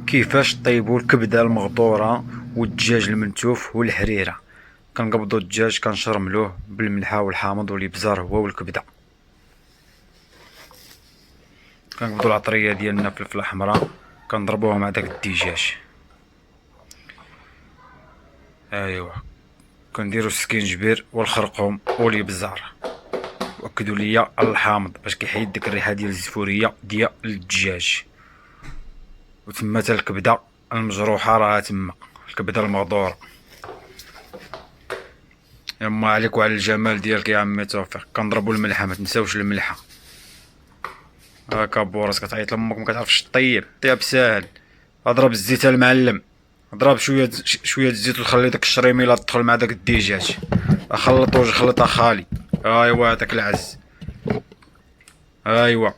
كيفاش طيبوا الكبده المغطوره والدجاج المنتوف والحريره؟ كنقبضوا الدجاج كنشرملوه بالملحه والحامض والابزار هو والكبده. كنقبضوا العطريه ديالنا فلفله حمراء كنضربوها مع داك الدجاج. ايوا كنديروا السكينجبير والخرقوم والابزار. واكدوا ليا الحامض باش كيحيد ديك الريحه ديال الزفوريه ديال الدجاج. وتما تا الكبده المجروحه راه تما الكبده المغدوره. يما عليك وعلى الجمال ديالك يا عمي توفيق. كنضربوا الملحه، ما تنساوش الملحه. هاكا بورس كتعيط لامك ما كتعرفش طيب ساهل. اضرب الزيت المعلم، اضرب شويه الزيت وخلي داك الشريميله تدخل مع داك الدجاج. خلط وجه خلط اخالي. ايوا هذاك العز. ايوا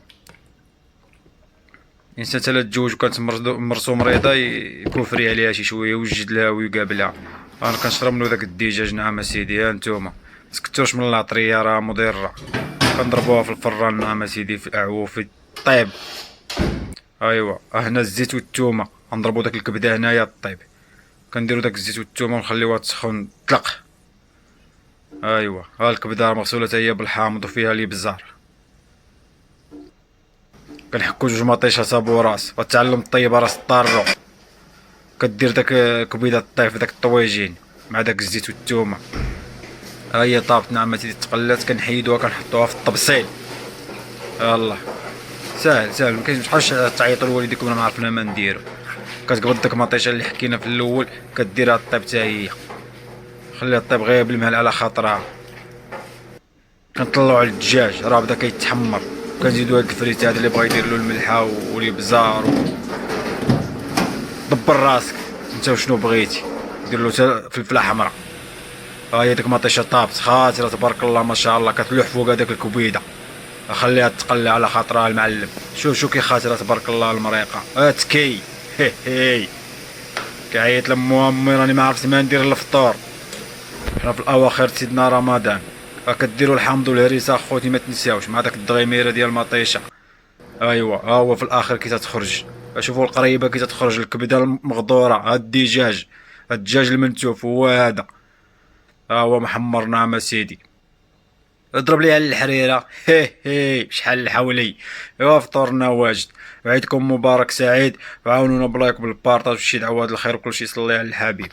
الانسان تلا تزوج وكانت مرسو مريضه يكوفري عليها شي شويه ويوجد لها ويقابلها. انا كنشرب داك الدجاج. نعم سيدي. ها نتوما مسكتوش من العطريه راه مضره. كنضربوها في الفران. نعم سيدي في الاعوف طيب. ايوا هنا الزيت والثومه غنضربو داك الكبده هنايا طيب. كنديرو داك الزيت والثومه ونخليوها تسخن تطلق. ايوا ها الكبده مغسوله حتى هي بالحامض وفيها الابزار. كنحكو جوج مطيشه ابو راس وتعلم الطيبه راس الطارو. كدير داك كبيده طيب في داك الطويجين مع داك الزيت والثومه. ها هي طابت. نعم سيدي تقلات كنحيدوها كنحطوها في الطبسيل. يلاه ساهل مكاينش بحال تعيطوا لوالديكم ما عرفنا ما نديرو. كتقبض داك المطيشه اللي حكينا في الاول كديرها طيب حتى هي. خليها طيب غير بالمهل على خاطرها. كنطلعو على الدجاج راه بدا كيتحمر. كنزيدو هاد الفريت هذا اللي بغا يدير له الملحه والابزار دبر راسك انت وشنو بغيتي. دير له فلفله حمراء. ها هي ديك مطيشه طابت خاطره تبارك الله ما شاء الله. كتلوح فوق هذاك الكبيده. خليها تقلي على خاطرها المعلم. شوف كي خاطره تبارك الله المريقه. اتكي هي كعيط لمو امي راني ما عرفت ما ندير الفطور. حنا في الاواخر سيدنا رمضان. كديروا الحامض والهريسه خوتي ما تنساوش مع داك الدغيميره ديال المطيشه. ايوا ها هو في الاخر كي تتخرج. شوفوا القريبه كي تتخرج الكبده المغدوره. هاد الدجاج الدجاج المنتوف هو هذا. ها هو محمر. نعم سيدي. اضرب لي على الحريره. هي شحال الحولي. ايوا فطورنا واجد. وعيدكم مبارك سعيد. وعاونونا باللايك وبالبارطاج وشي دعوات الخير وكلشي. صلي على الحبيب.